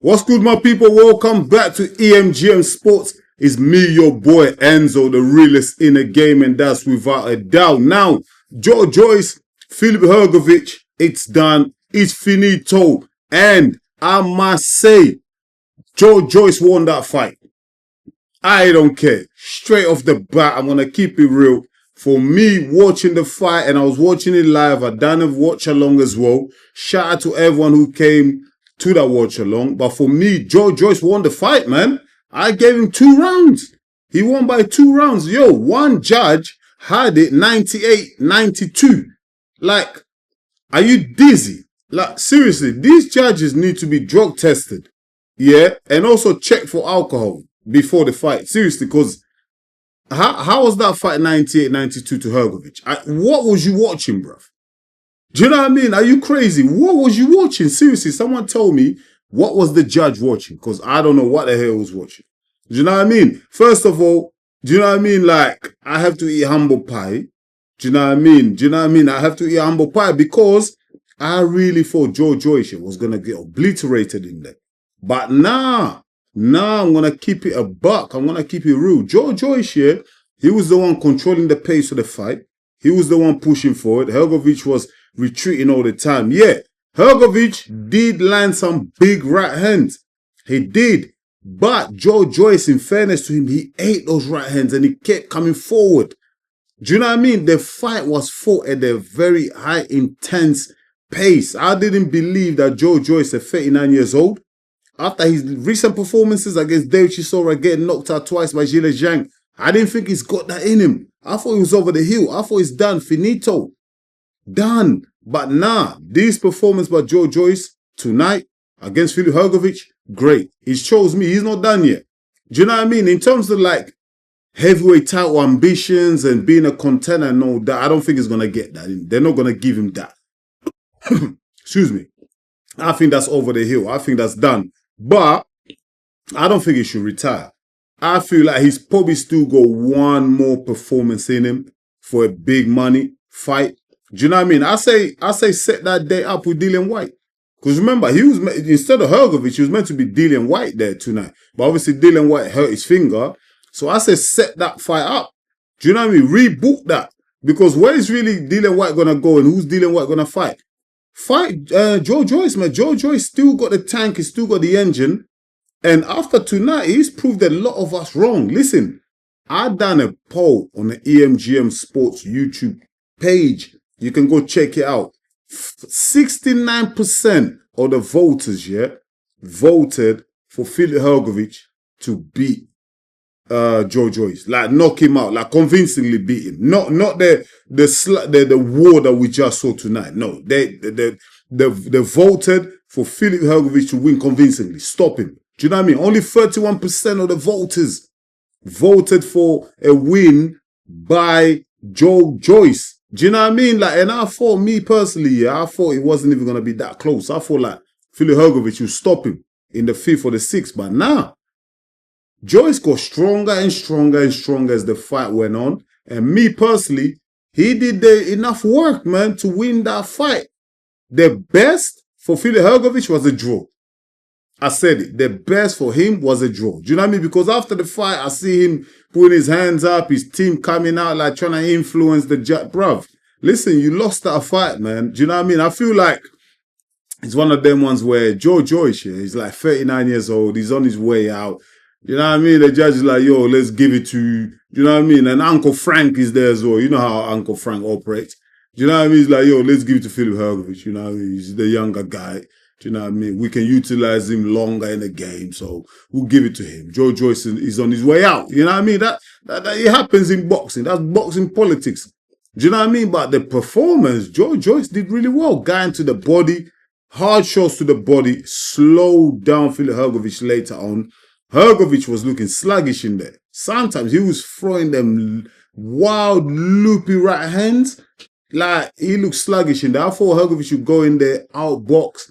What's good, my people? Welcome back to EMGM Sports. It's me, your boy Enzo, the realest in the game, and that's without a doubt. Now, Joyce, Filip Hrgovic, it's done. It's finito. And I must say, Joyce won that fight. I don't care. Straight off the bat, I'm going to keep it real. For me, watching the fight, and I was watching it live, I done a watch along as well. Shout out to everyone who came to that watch along. But for me, Joyce won the fight, man. I gave him 2 rounds. He won by 2 rounds. Yo, one judge had it 98-92. Like, are you dizzy? Like, seriously, these judges need to be drug tested. Yeah, and also check for alcohol before the fight. Seriously, because how was that fight 98-92 to Hrgovic? What was you watching, bruv? Do you know what I mean? Are you crazy? What was you watching? Seriously, someone told me what was the judge watching, because I don't know what the hell he was watching. Do you know what I mean? First of all, do you know what I mean? Like, I have to eat humble pie. Do you know what I mean? Do you know what I mean? I have to eat humble pie because I really thought Joyce was going to get obliterated in there. But nah, I'm going to keep it a buck. I'm going to keep it real. Joyce here, he was the one controlling the pace of the fight. He was the one pushing forward. Hrgovic was retreating all the time. Yeah, Hrgovic did land some big right hands. He did. But Joyce, in fairness to him, he ate those right hands and he kept coming forward. Do you know what I mean? The fight was fought at a very high, intense pace. I didn't believe that Joyce, at 39 years old, after his recent performances against David Chisora getting knocked out twice by Zhile Zhang, I didn't think he's got that in him. I thought he was over the hill. I thought he's done. Finito. Done. But nah, this performance by Joyce tonight against Filip Hrgovic, great. He shows me he's not done yet. Do you know what I mean? In terms of like heavyweight title ambitions and being a contender and all that, I don't think he's going to get that. They're not going to give him that. Excuse me. I think that's over the hill. I think that's done. But I don't think he should retire. I feel like he's probably still got one more performance in him for a big money fight. Do you know what I mean? I say set that day up with Dillian Whyte. Because remember, he was, instead of Hrgovic, he was meant to be Dillian Whyte there tonight. But obviously Dillian Whyte hurt his finger. So I say set that fight up. Do you know what I mean? Reboot that. Because where is really Dillian Whyte going to go and who's Dillian Whyte going to fight? Fight Joyce, man. Joyce still got the tank. He still got the engine. And after tonight, he's proved a lot of us wrong. Listen, I done a poll on the EMGM Sports YouTube page. You can go check it out. 69% of the voters, yeah, voted for Filip Hrgovic to beat Joyce. Like, knock him out. Like, convincingly beat him. Not the war that we just saw tonight. No, they voted for Filip Hrgovic to win convincingly. Stop him. Do you know what I mean? Only 31% of the voters voted for a win by Joyce. Do you know what I mean? Like, and I thought, me personally, yeah, I thought it wasn't even going to be that close. I thought like Filip Hrgovic would stop him in the 5th or the 6th. But now, Joyce got stronger and stronger and stronger as the fight went on. And me personally, he did enough work, man, to win that fight. The best for Filip Hrgovic was a draw. I said it. The best for him was a draw. Do you know what I mean? Because after the fight, I see him putting his hands up, his team coming out, like trying to influence the judge. Bruv, listen, you lost that fight, man. Do you know what I mean? I feel like it's one of them ones where Joyce, he's like 39 years old. He's on his way out. You know what I mean? The judge is like, yo, let's give it to you. You know what I mean? And Uncle Frank is there as well. You know how Uncle Frank operates. Do you know what I mean? He's like, yo, let's give it to Filip Hrgovic. You know what I mean? He's the younger guy. Do you know what I mean? We can utilize him longer in the game, so we'll give it to him. Joyce is on his way out. You know what I mean? That it happens in boxing. That's boxing politics. Do you know what I mean? But the performance, Joyce did really well. Going to the body, hard shots to the body, slowed down Filip Hrgovic later on. Hrgovic was looking sluggish in there. Sometimes he was throwing them wild, loopy right hands. Like, he looked sluggish in there. I thought Hrgovic should go in there, outbox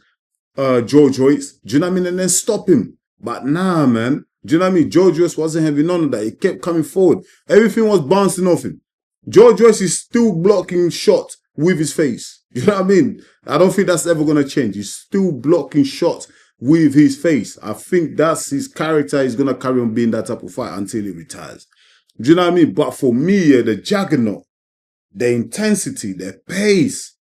Joyce, do you know what I mean? And then stop him. But nah, man. Do you know what I mean? Joyce wasn't having none of that. He kept coming forward. Everything was bouncing off him. Joyce is still blocking shots with his face. You know what I mean? I don't think that's ever going to change. He's still blocking shots with his face. I think that's his character. He's going to carry on being that type of fighter until he retires. Do you know what I mean? But for me, the juggernaut, the intensity, the pace,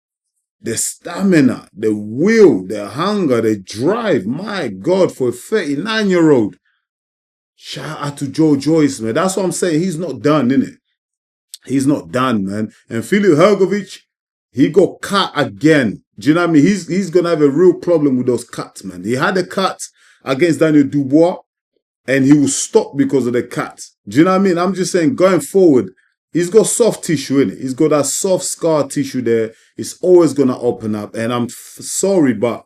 the stamina, the will, the hunger, the drive. My God, for a 39-year-old. Shout out to Joyce, man. That's what I'm saying. He's not done, innit? He's not done, man. And Filip Hrgovic, he got cut again. Do you know what I mean? He's going to have a real problem with those cuts, man. He had a cut against Daniel Dubois, and he will stop because of the cut. Do you know what I mean? I'm just saying, going forward, he's got soft tissue in it. He's got that soft scar tissue there. It's always going to open up. And I'm sorry, but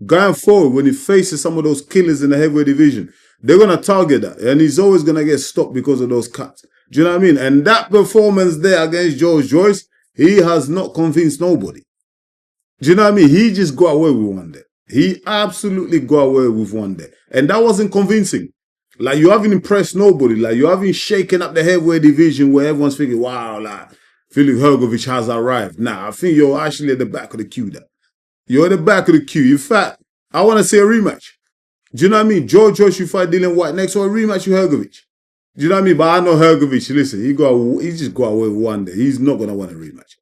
going forward, when he faces some of those killers in the heavyweight division, they're going to target that. And he's always going to get stopped because of those cuts. Do you know what I mean? And that performance there against Joyce, he has not convinced nobody. Do you know what I mean? He just got away with one day. He absolutely got away with one day. And that wasn't convincing. Like, you haven't impressed nobody. Like, you haven't shaken up the heavyweight division where everyone's thinking, wow, like, Filip Hrgovic has arrived. Nah, I think you're actually at the back of the queue there. You're at the back of the queue. In fact, I want to see a rematch. Do you know what I mean? Joyce, you fight Dillian Whyte next, or a rematch with Hrgovic. Do you know what I mean? But I know Hrgovic, listen, he just got away with one day. He's not going to want a rematch.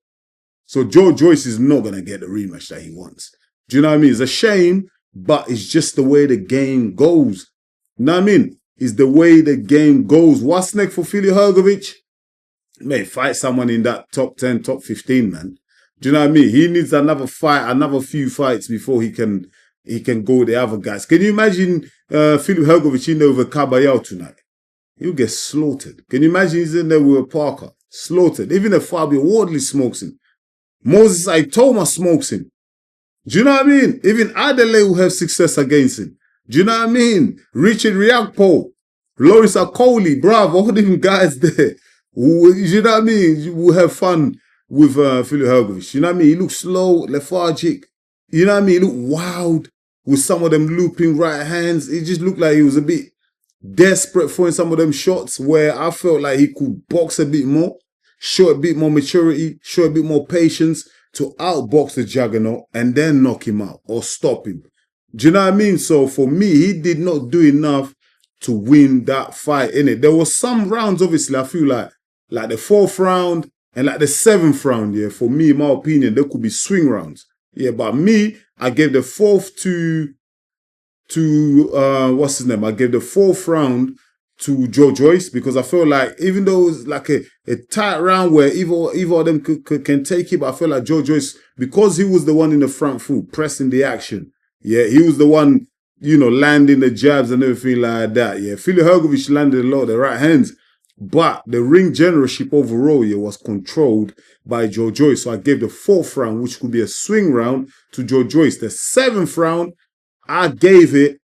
So Joyce is not going to get the rematch that he wants. Do you know what I mean? It's a shame, but it's just the way the game goes. You know what I mean? It's the way the game goes. What's next for Filip Hrgovic? May fight someone in that top 10, top 15, man. Do you know what I mean? He needs another fight, another few fights before he can go with the other guys. Can you imagine Filip Hrgovic in there with Caballero tonight? He'll get slaughtered. Can you imagine he's in there with Parker? Slaughtered. Even if Fabio Wardley smokes him. Moses Aitoma smokes him. Do you know what I mean? Even Adelaide will have success against him. Do you know what I mean? Richard Riakpo, Loris Akoli, bruv, all them guys there. You know what I mean? You will have fun with Filip Hrgovic. You know what I mean? He looks slow, lethargic. You know what I mean? He looked wild with some of them looping right hands. It just looked like he was a bit desperate for some of them shots where I felt like he could box a bit more, show a bit more maturity, show a bit more patience to outbox the juggernaut and then knock him out or stop him. Do you know what I mean? So for me, he did not do enough to win that fight, innit? There was some rounds, obviously, I feel like the 4th round and like the 7th round, yeah, for me, in my opinion, there could be swing rounds. Yeah, but me, I gave the 4th to what's his name? I gave the 4th round to Joyce because I feel like even though it was like a tight round where either of them can take it, but I feel like Joyce, because he was the one in the front foot, pressing the action, yeah, he was the one, you know, landing the jabs and everything like that, yeah. Filip Hrgovic landed a lot of the right hands, but the ring generalship overall, yeah, was controlled by Joyce. So I gave the 4th round, which could be a swing round, to Joyce. The 7th round, I gave it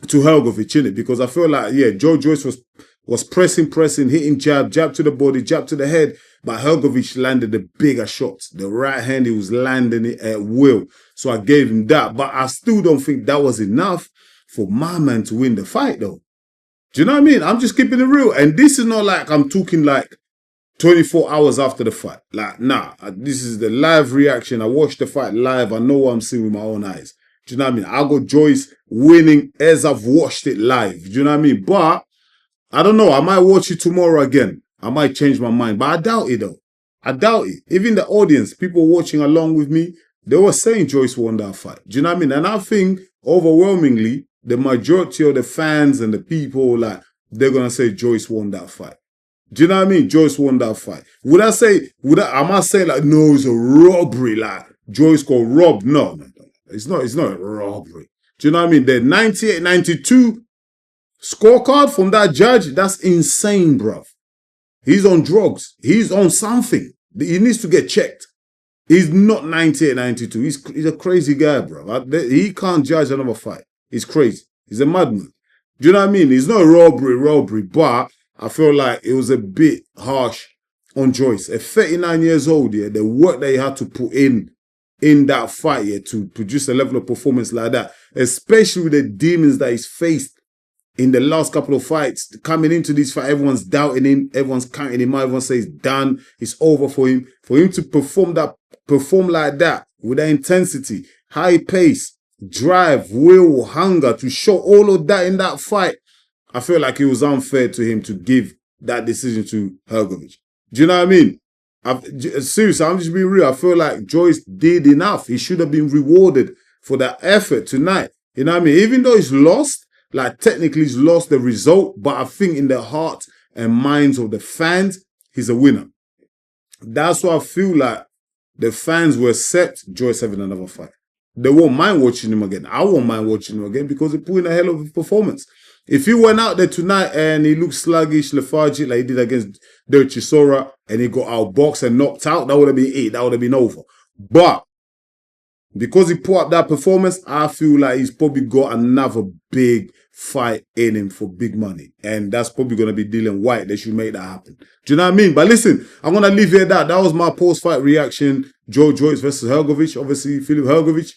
to Hrgovic, innit? Because I feel like, yeah, Joyce was pressing, hitting jab to the body, jab to the head, but Hrgovic landed the bigger shots. The right hand, he was landing it at will. So I gave him that. But I still don't think that was enough for my man to win the fight, though. Do you know what I mean? I'm just keeping it real. And this is not like I'm talking like 24 hours after the fight. Like, nah, this is the live reaction. I watched the fight live. I know what I'm seeing with my own eyes. Do you know what I mean? I got Joyce winning as I've watched it live. Do you know what I mean? But I don't know. I might watch it tomorrow again. I might change my mind. But I doubt it, though. I doubt it. Even the audience, people watching along with me, they were saying Joyce won that fight. Do you know what I mean? And I think overwhelmingly, the majority of the fans and the people, like, they're going to say Joyce won that fight. Do you know what I mean? Joyce won that fight. Am I saying like, no, it's a robbery, like, Joyce got robbed? No. It's not a robbery. Do you know what I mean? The 98-92 scorecard from that judge, that's insane, bruv. He's on drugs. He's on something. He needs to get checked. He's not 98-92. He's a crazy guy, bruv. He can't judge another fight. He's crazy. He's a madman. Do you know what I mean? It's not a robbery, but I feel like it was a bit harsh on Joyce. At 39 years old, yeah, the work that he had to put in that fight, yeah, to produce a level of performance like that, especially with the demons that he's faced in the last couple of fights. Coming into this fight, everyone's doubting him, everyone's counting him out, everyone says done, it's over for him. For him to perform like that, with that intensity, high pace, drive, will, hunger to show all of that in that fight, I feel like it was unfair to him to give that decision to Hrgovic. Do you know what I mean? Seriously, I'm just being real. I feel like Joyce did enough. He should have been rewarded for that effort tonight. You know what I mean? Even though he's lost, like technically he's lost the result, but I think in the hearts and minds of the fans, he's a winner. That's why I feel like the fans will accept Joyce having another fight. They won't mind watching him again. I won't mind watching him again because he put in a hell of a performance. If he went out there tonight and he looked sluggish, lethargic, like he did against Del Chisora, and he got outboxed and knocked out, that would have been it. That would have been over. But because he put up that performance, I feel like he's probably got another big fight in him for big money. And that's probably going to be Dylan White. They should make that happen. Do you know what I mean? But listen, I'm going to leave it at that. That was my post-fight reaction. Joyce versus Hrgovic. Obviously, Filip Hrgovic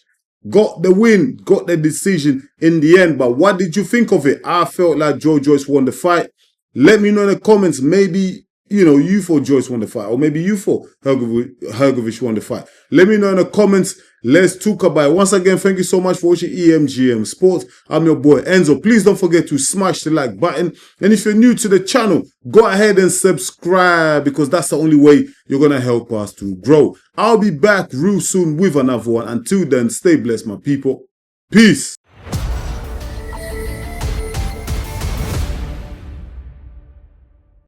got the win, got the decision in the end. But what did you think of it? I felt like Joyce won the fight. Let me know in the comments. Maybe, you know, you thought Joyce won the fight. Or maybe you thought Hrgovic won the fight. Let me know in the comments. Let's talk about it. Once again, thank you so much for watching EMGM Sports. I'm your boy Enzo. Please don't forget to smash the like button. And if you're new to the channel, go ahead and subscribe because that's the only way you're going to help us to grow. I'll be back real soon with another one. Until then, stay blessed, my people. Peace.